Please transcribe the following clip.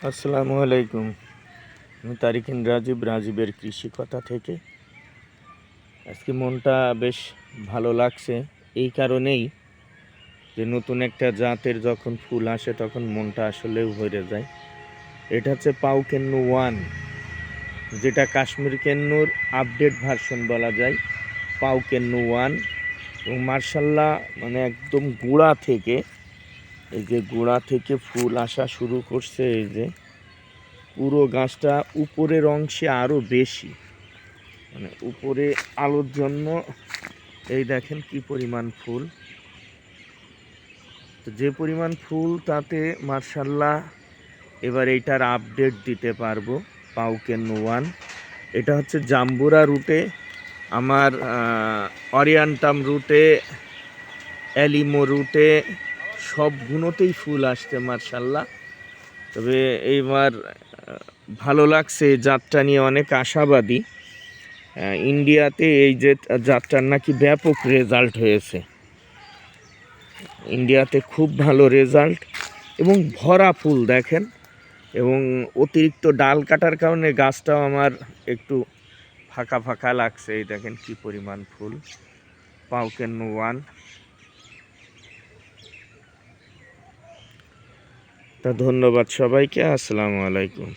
আসসালামু আলাইকুম। আমি তারিকিন রাজীবের কৃষি কথা থেকে। আজকে মনটা বেশ ভালো লাগছে এই কারণেই যে নতুন একটা জাতের যখন ফুল আসে তখন মনটা আসলেও ভরে যায়। এটা হচ্ছে পাউকেন্নু ওয়ান, যেটা কাশ্মীর কেন্নুর আপডেট ভার্সন বলা যায়। পাউকেন্নু ওয়ান এবং মার্শাল্লাহ মানে একদম গোড়া থেকে ফুল আসা শুরু করছে। এই যে পুরো গাছটা উপরের অংশে আরও বেশি, মানে উপরে আলোর জন্য এই দেখেন কি পরিমাণ ফুল। তো যে পরিমাণ ফুল তাতে মার্শাল্লাহ এবার এইটার আপডেট দিতে পারবো। পাউকেন্নু ওয়ান এটা হচ্ছে জাম্বুরা রুটে, আমার অরিয়ান্টাম রুটে, অ্যালিমো রুটে সবগুলোতেই ফুল আসছে মার্শাল্লাহ। তবে এইবার ভালো লাগছে, জাতটা নিয়ে অনেক আশাবাদী। ইন্ডিয়াতে এই যে জাতটার নাকি ব্যাপক রেজাল্ট হয়েছে, ইন্ডিয়াতে খুব ভালো রেজাল্ট এবং ভরা ফুল দেখেন। এবং অতিরিক্ত ডাল কাটার কারণে গাছটাও আমার একটু ফাঁকা ফাঁকা লাগছে। এই দেখেন কি পরিমাণ ফুল। পাউকেন্নু ওয়ান। তা ধন্যবাদ সবাইকে। আসসালামু আলাইকুম।